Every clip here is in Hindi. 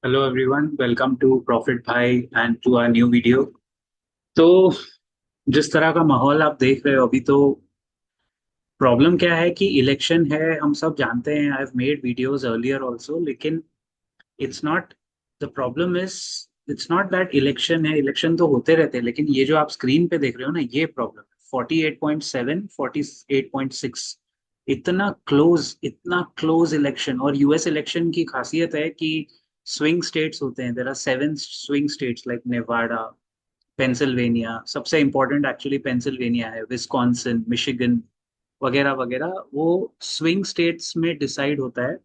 Hello everyone, welcome to profit भाई and to our new video. तो जिस तरह का माहौल आप देख रहे हो अभी, तो प्रॉब्लम क्या है कि इलेक्शन है, हम सब जानते हैं। I have made videos earlier also, लेकिन it's not the problem is it's not that election है। इलेक्शन तो होते रहते हैं, लेकिन ये जो आप स्क्रीन पे देख रहे हो ना, ये प्रॉब्लम है। 48.7, 48.6, इतना क्लोज इलेक्शन। और यूएस इलेक्शन की खासियत है कि स्विंग स्टेट्स होते हैं। There are 7 swing states like Nevada, Pennsylvania. सबसे इंपॉर्टेंट एक्चुअली पेंसिल्वेनिया है, विस्कॉन्सिन, मिशिगन वगैरह वगैरह। वो स्विंग स्टेट्स में डिसाइड होता है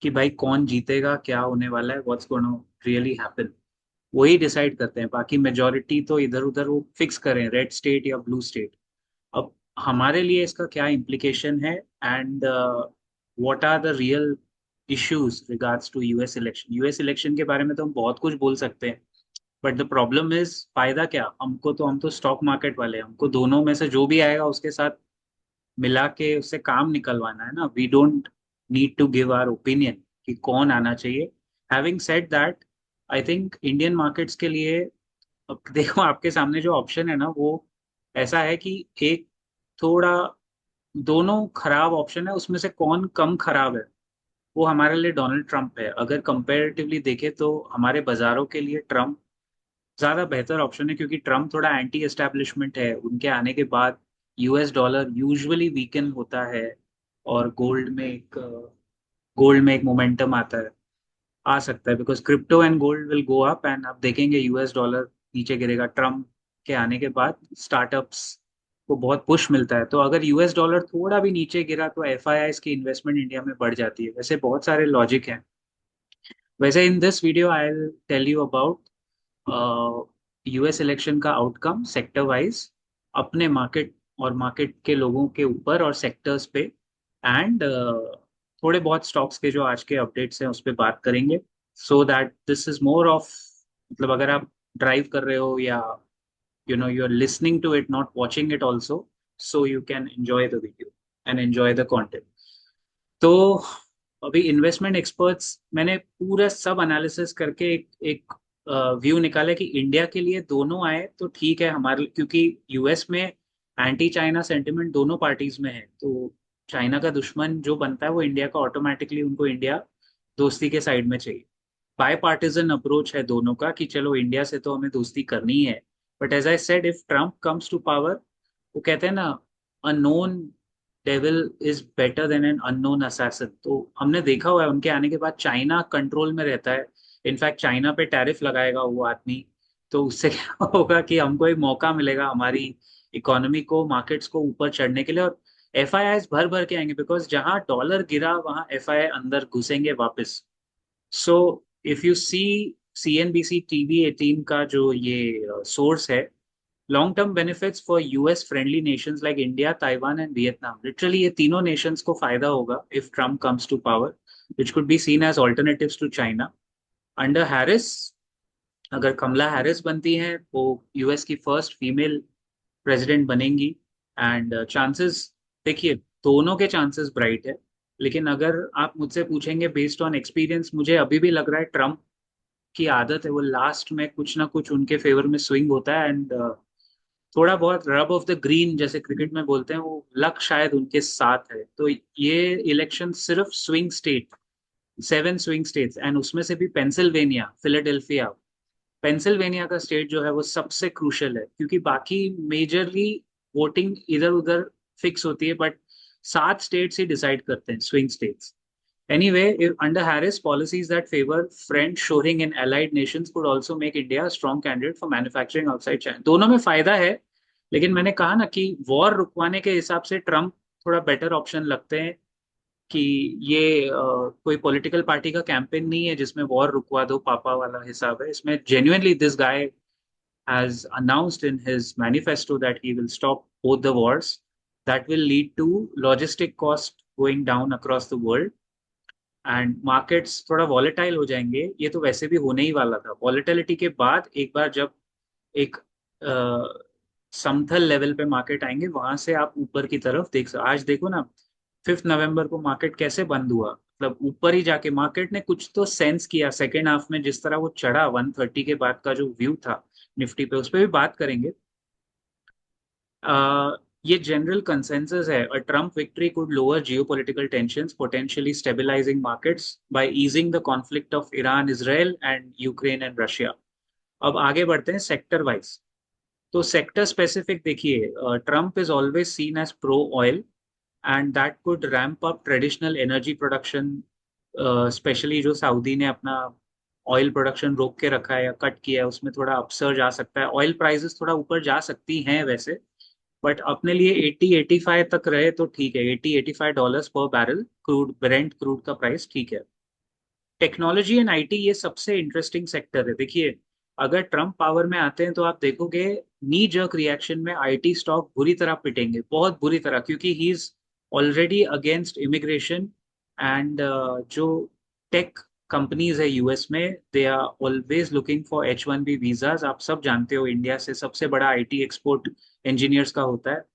कि भाई कौन जीतेगा, क्या होने वाला है, व्हाट्स गोना रियली हैपन। वही डिसाइड करते हैं। बाकी मेजोरिटी तो इधर उधर वो फिक्स करें, रेड स्टेट या ब्लू स्टेट। अब हमारे लिए इसका क्या इम्प्लीकेशन है, and what are the real issues regards to US election. US election के बारे में तो हम बहुत कुछ बोल सकते हैं, बट द प्रॉब्लम इज फायदा क्या हमको। तो हम तो स्टॉक मार्केट वाले हैं, हमको दोनों में से जो भी आएगा उसके साथ मिला के उससे काम निकलवाना है ना। We don't need to give our opinion कि कौन आना चाहिए। Having said that, I think Indian markets के लिए, अब देखो आपके सामने जो ऑप्शन है ना, वो ऐसा है कि एक थोड़ा, दोनों खराब ऑप्शन है, उसमें से कौन कम खराब है, वो हमारे लिए डोनाल्ड ट्रंप है। अगर कंपैरेटिवली देखें तो हमारे बाजारों के लिए ट्रंप ज्यादा बेहतर ऑप्शन है, क्योंकि ट्रम्प थोड़ा एंटी एस्टेब्लिशमेंट है। उनके आने के बाद यूएस डॉलर यूजुअली वीकन होता है, और गोल्ड में एक मोमेंटम आता है, आ सकता है, because crypto and gold will go up. And आप देखेंगे यूएस डॉलर नीचे गिरेगा। ट्रम्प के आने के बाद स्टार्टअप्स को बहुत पुश मिलता है, तो अगर यूएस डॉलर थोड़ा भी नीचे गिरा तो एफआईआईज की इन्वेस्टमेंट इंडिया में बढ़ जाती है। वैसे बहुत सारे लॉजिक हैं। वैसे in this video I will tell you about US election का आउटकम सेक्टर वाइज, अपने मार्केट और मार्केट के लोगों के ऊपर और सेक्टर्स पे, एंड थोड़े बहुत स्टॉक्स के जो आज के अपडेट्स हैं उस पर बात करेंगे। So that this is more of, मतलब अगर आप ड्राइव कर रहे हो या you are listening to it, not watching it also, so you can enjoy the video and enjoy the content. तो अभी इन्वेस्टमेंट एक्सपर्ट्स, मैंने पूरा सब एनालिसिस करके एक व्यू निकाला कि इंडिया के लिए दोनों आए तो ठीक है हमारे, क्योंकि यूएस में एंटी चाइना सेंटिमेंट दोनों पार्टीज में है। तो चाइना का दुश्मन जो बनता है वो इंडिया का, ऑटोमेटिकली उनको इंडिया दोस्ती के साइड में चाहिए। बाय पार्टीजन अप्रोच है दोनों का कि चलो इंडिया से तो हमें दोस्ती करनी है। But as I said, if Trump comes to power, वो कहते हैं ना, a known devil is better than an unknown assassin. तो हमने देखा हुआ है उनके आने के बाद चाइना कंट्रोल में रहता है। इनफैक्ट चाइना पे टैरिफ लगाएगा वो आदमी। तो उससे क्या होगा कि हमको एक मौका मिलेगा हमारी इकोनॉमी को, मार्केट्स को ऊपर चढ़ने के लिए। और एफआईआई भर भर के आएंगे, बिकॉज जहां डॉलर गिरा वहां एफआईआई अंदर घुसेंगे वापस। So if you see CNBC TV 18 का जो ये सोर्स है, long term benefits for US friendly nations like India, Taiwan and Vietnam. Literally ये तीनों नेशंस को फायदा होगा if Trump comes to power, which could be seen as alternatives to China under Harris. अगर कमला हैरिस बनती हैं वो यूएस की फर्स्ट फीमेल प्रेसिडेंट बनेंगी। एंड चांसेस, देखिए, दोनों के चांसेस ब्राइट है। लेकिन अगर आप मुझसे पूछेंगे बेस्ड ऑन एक्सपीरियंस, मुझे अभी भी लग रहा है ट्रम्प की आदत है, वो लास्ट में कुछ ना कुछ उनके फेवर में स्विंग होता है। एंड थोड़ा बहुत रब ऑफ द ग्रीन जैसे क्रिकेट में बोलते हैं, वो लक शायद उनके साथ है। तो ये इलेक्शन सिर्फ swing state, 7 swing states, and उसमें से भी पेंसिल्वेनिया, फिलाडेल्फिया, पेंसिल्वेनिया का स्टेट जो है वो सबसे क्रूशल है, क्योंकि बाकी मेजरली वोटिंग इधर उधर फिक्स होती है, बट 7 स्टेट्स ही डिसाइड करते हैं, swing states. Anyway, if under Harris, policies that favor friend shoring in allied nations could also make India a strong candidate for manufacturing outside China. दोनों में फायदा है, लेकिन मैंने कहा ना कि वॉर रुकवाने के हिसाब से ट्रम्प थोड़ा बेटर ऑप्शन लगते हैं। कि ये कोई पॉलिटिकल पार्टी का कैंपेन नहीं है जिसमें वॉर रुकवा दो पापा वाला हिसाब है। इसमें genuinely this guy has announced in his manifesto that he will stop both the wars. That will lead to logistic cost going down across the world, and markets थोड़ा वॉलेटाइल हो जाएंगे। ये तो वैसे भी होने ही वाला था। वॉलेटिलिटी के बाद एक बार जब एक समतल लेवल पे मार्केट आएंगे, वहां से आप ऊपर की तरफ आज देखो ना, 5 नवंबर को मार्केट कैसे बंद हुआ। मतलब ऊपर ही जाके मार्केट ने कुछ तो सेंस किया सेकेंड हाफ में, जिस तरह वो चढ़ा 130 के बाद का जो व्यू था निफ्टी पे, उस पर भी बात करेंगे। ये जनरल कंसेंसस है, a Trump victory could lower geopolitical tensions potentially stabilising markets by easing the conflict of Iran Israel and Ukraine and Russia. अब आगे बढ़ते हैं सेक्टर वाइज। तो सेक्टर स्पेसिफिक देखिए, Trump is always seen as pro oil and that could ramp up traditional energy production, specially जो सऊदी ने अपना ऑयल प्रोडक्शन रोक के रखा है या कट किया है, उसमें थोड़ा अपसर्ज आ सकता है, ऑयल प्राइसेस थोड़ा ऊपर जा सकती हैं वैसे, बट अपने लिए 80-85 तक रहे तो ठीक है। 80-85 डॉलर्स पर बैरल क्रूड, ब्रेंट क्रूड का प्राइस ठीक है। टेक्नोलॉजी एंड आईटी ये सबसे इंटरेस्टिंग सेक्टर है। देखिए, अगर ट्रम्प पावर में आते हैं तो आप देखोगे नी जर्क रिएक्शन में आईटी स्टॉक बुरी तरह पिटेंगे, बहुत बुरी तरह, क्योंकि he is already against immigration and जो टेक कंपनीज है यूएस में, they are always looking for H1B visas. आप सब जानते हो इंडिया से सबसे बड़ा आईटी एक्सपोर्ट इंजीनियर्स का होता है।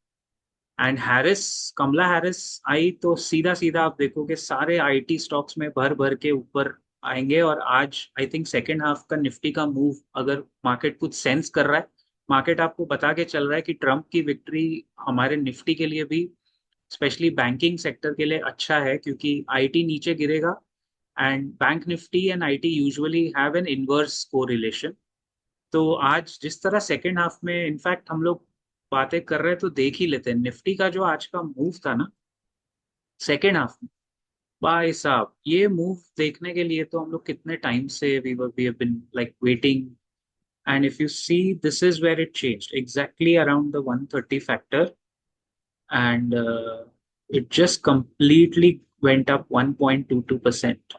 एंड हैरिस, कमला हैरिस आई तो सीधा सीधा आप देखोगे सारे आईटी स्टॉक्स में भर भर के ऊपर आएंगे। और आज आई थिंक सेकेंड हाफ का निफ्टी का मूव, अगर मार्केट कुछ सेंस कर रहा है, मार्केट आपको बता के चल रहा है कि ट्रम्प की विक्ट्री हमारे निफ्टी के लिए भी, स्पेशली बैंकिंग सेक्टर के लिए अच्छा है, क्योंकि आईटी नीचे गिरेगा and bank Nifty and IT usually have an inverse correlation. तो आज जिस तरह सेकेंड हाफ में इनफैक्ट हम लोग बातें कर रहे हैं तो देख ही लेते हैं निफ्टी का जो आज का मूव था ना सेकेंड हाफ में, भाई साहब ये मूव देखने के लिए तो हम लोग कितने टाइम से we have been like waiting. And if you see this is where it changed exactly around the 130 factor and it just completely went up 1.22%.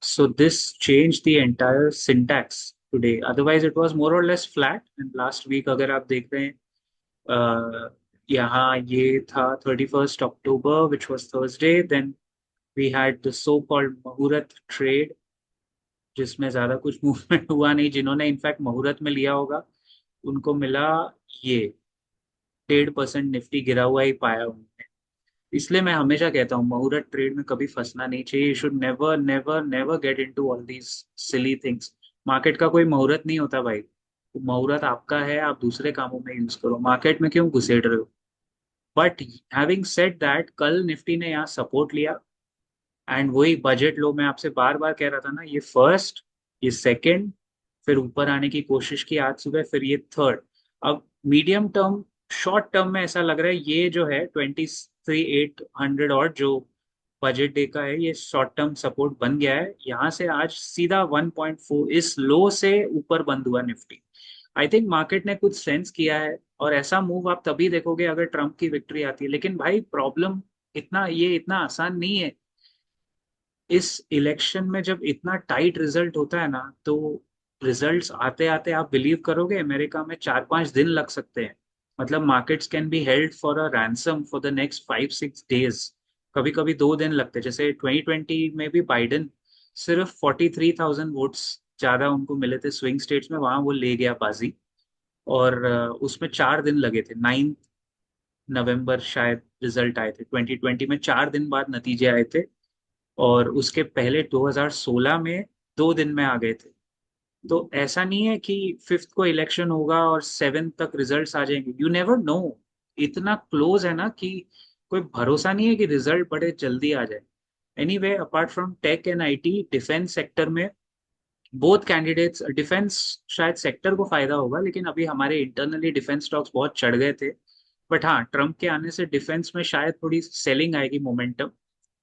So this changed the entire syntax today. Otherwise, it was more or less flat. And last week, अगर आप देख रहे हैं, यहाँ ये था 31st October, which was Thursday. Then we had the so-called मुहूर्त ट्रेड, जिसमें ज्यादा कुछ मूवमेंट हुआ नहीं। जिन्होंने इनफैक्ट मुहूर्त में लिया होगा उनको मिला ये 1.5% निफ्टी गिरा हुआ ही पाया उन्होंने। इसलिए मैं हमेशा कहता हूँ मुहूर्त ट्रेड में कभी फंसना नहीं चाहिए। You should never never never get into all these silly things. Market का कोई मुहूर्त नहीं होता भाई, मुहूर्त आपका है, आप दूसरे कामों में यूज करो, मार्केट में क्यों घुसेड़ रहे हो। बट हैविंग सेड दैट, कल निफ्टी ने यहाँ सपोर्ट लिया एंड वही बजट लो, मैं आपसे बार बार कह रहा था ना, ये फर्स्ट, ये सेकंड, फिर ऊपर आने की कोशिश की आज सुबह, फिर ये थर्ड। अब मीडियम टर्म, शॉर्ट टर्म में ऐसा लग रहा है ये जो है 23,800 और जो बजट डे का है, ये शॉर्ट टर्म सपोर्ट बन गया है। यहाँ से आज सीधा 1.4 इस लो से ऊपर बंद हुआ निफ्टी। आई थिंक मार्केट ने कुछ सेंस किया है, और ऐसा मूव आप तभी देखोगे अगर ट्रम्प की विक्ट्री आती है। लेकिन भाई प्रॉब्लम, इतना आसान नहीं है। इस इलेक्शन में जब इतना टाइट रिजल्ट होता है ना, तो रिजल्ट्स आते आते आप बिलीव करोगे अमेरिका में 4-5 दिन लग सकते हैं। मतलब markets can be held for a ransom for the next 5-6 days. कभी कभी 2 दिन लगते हैं। जैसे 2020 में भी बाइडेन सिर्फ 43,000 वोट्स ज्यादा उनको मिले थे स्विंग स्टेट्स में, वहां वो ले गया बाजी। और उसमें 4 दिन लगे थे, 9 नवंबर शायद रिजल्ट आए थे। 2020 में 4 दिन बाद नतीजे आए थे, और उसके पहले 2016 में 2 दिन में आ गए थे। तो ऐसा नहीं है कि फिफ्थ को इलेक्शन होगा और सेवेंथ तक रिजल्ट्स आ जाएंगे, यू नेवर नो। इतना क्लोज है ना कि कोई भरोसा नहीं है कि रिजल्ट बड़े जल्दी आ जाए। Anyway, apart from tech and IT, defence sector में बोथ कैंडिडेट्स, डिफेंस शायद सेक्टर को फायदा होगा, लेकिन अभी हमारे इंटरनली डिफेंस स्टॉक्स बहुत चढ़ गए थे। बट हाँ, ट्रम्प के आने से डिफेंस में शायद थोड़ी सेलिंग आएगी, मोमेंटम।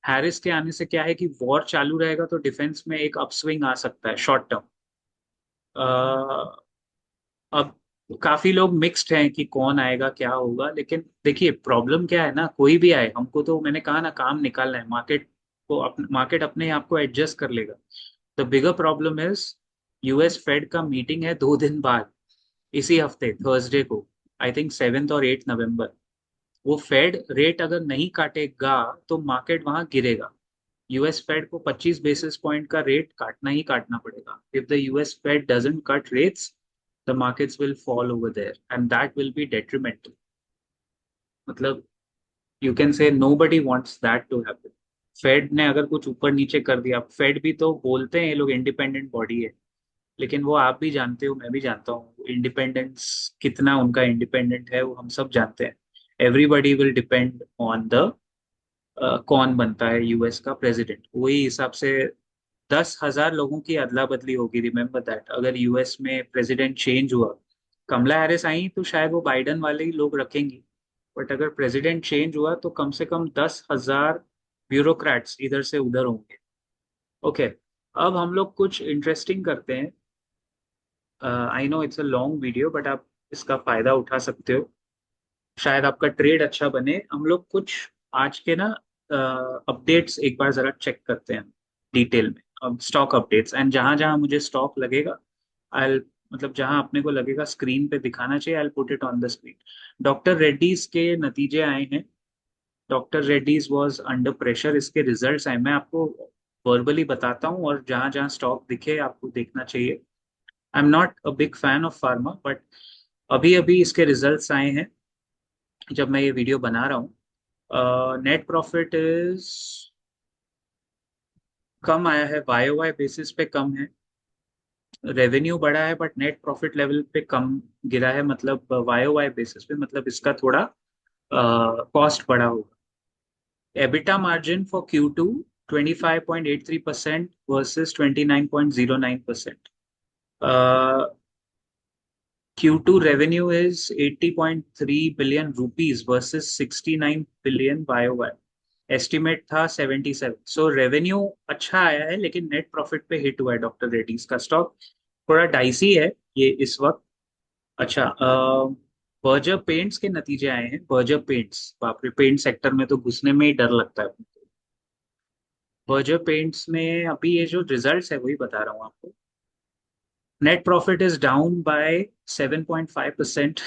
हैरिस के आने से क्या है कि वॉर चालू रहेगा तो डिफेंस में एक अपस्विंग आ सकता है शॉर्ट टर्म। अब काफी लोग मिक्स्ड हैं कि कौन आएगा क्या होगा, लेकिन देखिए प्रॉब्लम क्या है ना, कोई भी आए, हमको तो मैंने कहा ना काम निकालना है। मार्केट अपने आप को एडजस्ट कर लेगा। The bigger problem is US Fed का मीटिंग है 2 दिन बाद, इसी हफ्ते थर्सडे को, आई थिंक 7 और 8 नवंबर। वो फेड रेट अगर नहीं काटेगा तो मार्केट वहां गिरेगा। यूएस फेड को 25 बेसिस पॉइंट का रेट काटना ही काटना पड़ेगा। If the US Fed doesn't cut rates, the markets will fall over there and that will be detrimental. मतलब you can say nobody wants that to happen. Fed ने अगर कुछ ऊपर नीचे कर दिया, फेड भी तो बोलते हैं ये लोग इंडिपेंडेंट बॉडी है, लेकिन वो आप भी जानते हो, मैं भी जानता हूँ इंडिपेंडेंस कितना उनका इंडिपेंडेंट है, वो हम सब जानते हैं। Everybody will depend on the कौन बनता है यूएस का प्रेसिडेंट, वही हिसाब से 10,000 लोगों की अदला बदली होगी। रिमेम्बर दैट, अगर यूएस में प्रेसिडेंट चेंज हुआ, कमला हैरिस आई तो शायद वो बाइडन वाले ही लोग रखेंगी, बट अगर प्रेसिडेंट चेंज हुआ तो कम से कम 10,000 ब्यूरोक्रेट्स इधर से उधर होंगे। ओके, अब हम लोग कुछ इंटरेस्टिंग करते हैं। I know it's a long video, but आप इसका फायदा उठा सकते हो, शायद आपका ट्रेड अच्छा बने। हम लोग कुछ आज के ना अपडेट्स एक बार जरा चेक करते हैं डिटेल में, अब स्टॉक अपडेट्स, एंड जहां जहां मुझे स्टॉक लगेगा, आई मतलब जहां अपने को लगेगा स्क्रीन पे दिखाना चाहिए, I put it on the screen. Doctor Reddy's के नतीजे आए हैं। Doctor Reddy's was under pressure, इसके रिजल्ट्स आए, मैं आपको वर्बली बताता हूँ, और जहां जहां स्टॉक दिखे आपको देखना चाहिए। I am not a big fan of pharma, but अभी अभी इसके रिजल्ट्स आए हैं जब मैं ये वीडियो बना रहा हूँ। नेट प्रॉफिट इज कम आया है, वाई वाई बेसिस पे कम है। रेवेन्यू बढ़ा है बट नेट प्रॉफिट लेवल पे कम गिरा है, मतलब वाई वाई बेसिस पे, मतलब इसका थोड़ा कॉस्ट बढ़ा होगा। EBITDA margin for Q2 25.83% versus 29.09%। Q2 revenue is 80.3 billion rupees versus 69 billion YOY। Estimate था 77, सो रेवेन्यू अच्छा आया है, लेकिन नेट प्रॉफिट पे हिट हुआ है डॉक्टर रेड्डीज का स्टॉक, थोड़ा डाइसी है ये इस वक्त। अच्छा, बर्जर पेंट्स के नतीजे आए हैं। बर्जर पेंट्स, बाप रे, पेंट सेक्टर में तो घुसने में ही डर लगता है। बर्जर पेंट्स में अभी ये जो रिजल्ट्स है वही बता रहा हूँ आपको। Net profit is down by 7.5%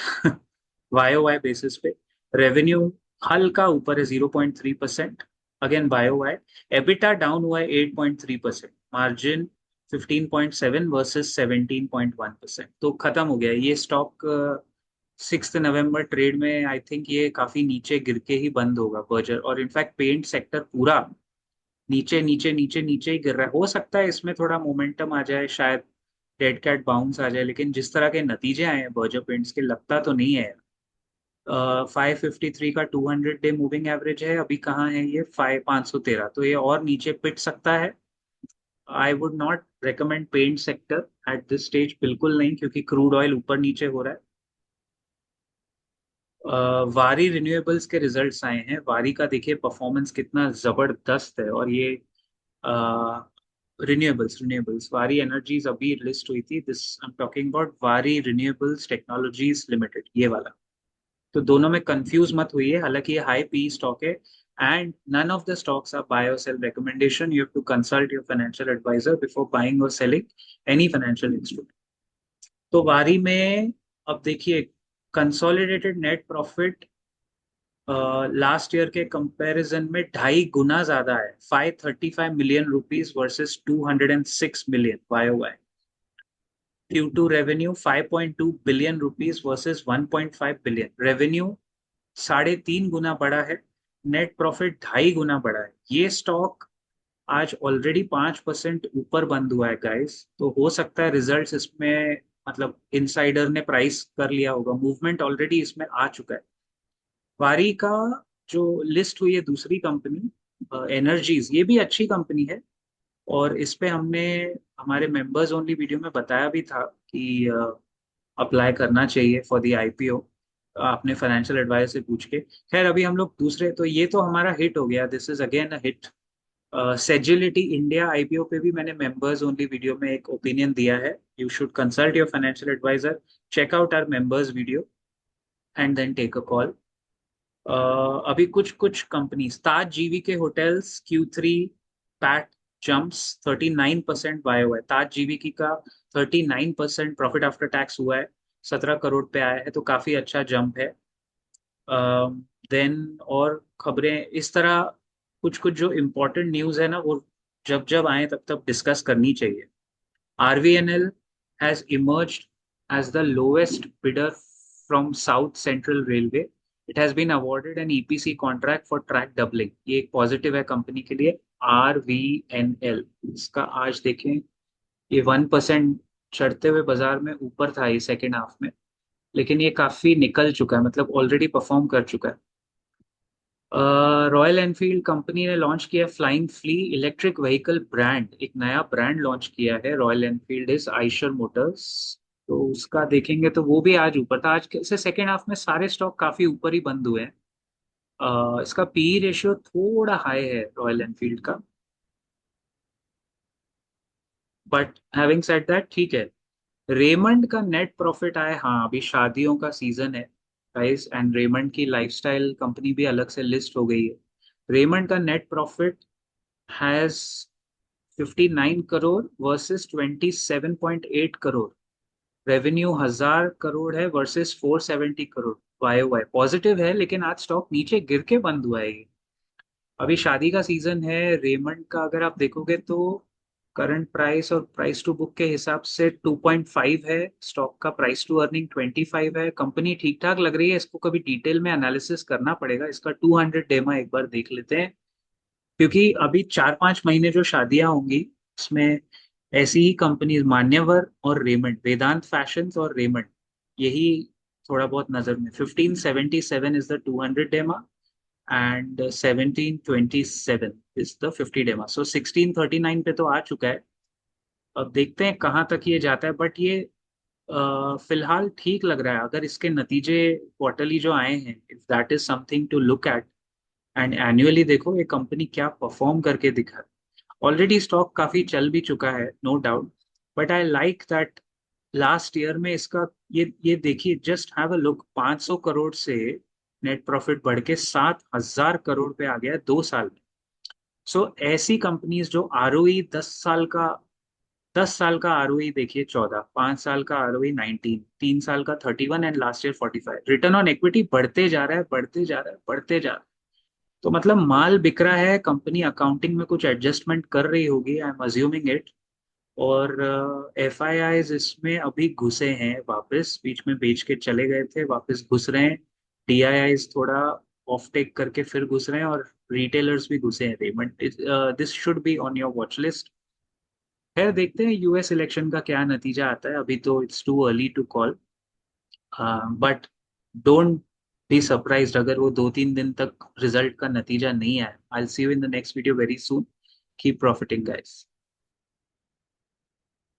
Y Y basis पे। रेवेन्यू हल्का ऊपर है 0.3%, again Y Y. EBITDA down हुआ है 8.3%, मार्जिन 15.7 वर्सेस 17.1%, तो खत्म हो गया ये स्टॉक। 6 नवंबर ट्रेड में आई थिंक ये काफी नीचे गिर के ही बंद होगा बर्जर, और इनफैक्ट पेंट सेक्टर पूरा नीचे नीचे नीचे नीचे ही गिर रहा है। हो सकता है इसमें थोड़ा मोमेंटम आ जाए, शायद डेड कैट बाउंस आ जाए, लेकिन जिस तरह के नतीजे आए हैं बर्जर पेंट्स के, लगता तो नहीं है। 553 का 200 डे मूविंग एवरेज है, अभी कहाँ है ये, 513, तो ये और नीचे पिट सकता है। I would not recommend paint sector at this stage, बिल्कुल नहीं, क्योंकि क्रूड ऑयल ऊपर नीचे हो रहा है। वारी रिन्यूएबल्स के रिजल्ट्स आए हैं। वारी का देखिए परफॉर्मेंस कितना जबरदस्त है, और ये रिन्यूएबल्स रिन्यूएबल्स वारी एनर्जीज अभी लिस्ट हुई थी, this I am talking about वारी रिन्यूएबल्स टेक्नोलॉजीज लिमिटेड, ये वाला। तो दोनों में कंफ्यूज मत हुई है, हालांकि ये हाई पी स्टॉक है, and none of the stocks are buy or sell recommendation. You have to consult your financial advisor before buying or selling any financial instrument. तो वारी में अब देखिए, consolidated net profit last year के कंपैरिजन में 2.5 गुना ज्यादा है, 535 million rupees versus 206 million YOY। Q2 revenue 5.2 billion rupees versus 1.5 billion, revenue 3.5 गुना बढ़ा है, नेट प्रॉफिट 2.5 गुना बढ़ा है। ये स्टॉक आज ऑलरेडी 5% ऊपर बंद हुआ है गाइस, तो हो सकता है रिजल्ट्स इसमें, मतलब इनसाइडर ने प्राइस कर लिया होगा, मूवमेंट ऑलरेडी इसमें आ चुका है। वारी का जो लिस्ट हुई है दूसरी कंपनी एनर्जीज, ये भी अच्छी कंपनी है, और इस पे हमने हमारे मेंबर्स ओनली वीडियो में बताया भी था कि अप्लाई करना चाहिए फॉर द आईपीओ, आपने फाइनेंशियल एडवाइजर से पूछ के। खैर अभी हम लोग दूसरे, तो ये तो हमारा हिट हो गया, this is again a hit. Sagility India IPO पे भी मैंने मेंबर्स ओनली वीडियो में एक ओपिनियन दिया है, you should consult your financial advisor, check out our members video and then take a call. अभी कुछ कुछ कंपनीज, ताज जीवी के hotels Q3 PAT jumps 39% Y हुआ है, ताज जीवी की का 39% प्रॉफिट आफ्टर टैक्स हुआ है, 17 करोड़ पे आया है, तो काफी अच्छा जंप है। देन और खबरें इस तरह, कुछ कुछ जो इम्पोर्टेंट न्यूज है ना, वो जब जब आए तब तब डिस्कस करनी चाहिए। RVNL has emerged as the lowest bidder from South Central Railway it has been awarded an EPC contract for track doubling, ये एक पॉजिटिव है कंपनी के लिए। RVNL, इसका आज देखें, ये 1% चढ़ते हुए बाजार में ऊपर था ये सेकेंड हाफ में, लेकिन ये काफी निकल चुका है, मतलब ऑलरेडी परफॉर्म कर चुका है। रॉयल एनफील्ड कंपनी ने लॉन्च किया flying flea electric vehicle brand, एक नया ब्रांड लॉन्च किया है Royal Enfield is Eicher Motors. तो उसका देखेंगे तो वो भी आज ऊपर था, आज से सेकेंड हाफ में सारे स्टॉक काफी ऊपर ही बंद हुए हैं। इसका पी रेशियो थोड़ा हाई है रॉयल एनफील्ड का, बट हैविंग सेड दैट ठीक है। रेमंड का नेट प्रॉफिट आया, हाँ अभी शादियों का सीजन है गाइस, एंड रेमंड की लाइफस्टाइल कंपनी भी अलग से लिस्ट हो गई है। रेमंड का net profit has 59 crore versus 27.8 crore. Revenue 1000 crore है versus 470 crore. Y Y positive है, लेकिन आज स्टॉक नीचे गिर के बंद हुआ है ये। अभी शादी का सीजन है, रेमंड का अगर आप देखोगे तो करंट प्राइस और प्राइस टू बुक के हिसाब से 2.5 है, स्टॉक का प्राइस टू अर्निंग 25 है। कंपनी ठीक ठाक लग रही है, इसको कभी डिटेल में एनालिसिस करना पड़ेगा। इसका 200 डेमा एक बार देख लेते हैं, क्योंकि अभी 4-5 महीने जो शादियां होंगी उसमें ऐसी ही कंपनीज मान्यवर और रेमंड, वेदांत फैशंस और रेमंड, यही थोड़ा बहुत नजर में। 1577 इज द 200 डेमा एंड 1727 इज द 50 डेमा। सो 1639 पे तो आ चुका है। अब देखते हैं कहाँ तक ये जाता है, बट ये फिलहाल ठीक लग रहा है। अगर इसके नतीजे क्वार्टरली जो आए हैं, if that is something to look at, and annually देखो ये कंपनी क्या परफॉर्म करके दिखा। ऑलरेडी स्टॉक काफी चल भी चुका है, no doubt, but I like that last year में इसका, ये देखिए, just have a look, 500 crore से नेट प्रॉफिट बढ़ के 7000 करोड़ पे आ गया है 2 साल में। सो ऐसी कंपनीज जो आरओई 10 साल का, 10 साल का आरओई देखिए 14, 5 साल का आरओई 19, 3 साल का 31 and last year 45, return on equity बढ़ते जा रहा है, बढ़ते जा रहा है, बढ़ते जा रहा है। तो मतलब माल बिक रहा है, कंपनी अकाउंटिंग में कुछ एडजस्टमेंट कर रही होगी, आई एम अज्यूमिंग इट। और एफ आई आईज इसमें अभी घुसे हैं वापस, बीच में बेच के चले गए थे, वापस घुस रहे हैं। डी आई आईज थोड़ा ऑफ टेक करके फिर घुस रहे हैं, और रिटेलर्स भी घुसे हैं। Raymond, this should be on your watch list. खैर देखते हैं यूएस इलेक्शन का क्या नतीजा आता है, अभी तो it's too early to call, but don't be surprised अगर वो 2-3 दिन तक रिजल्ट का नतीजा नहीं आया। I will see you in the next video very soon. Keep profiting guys.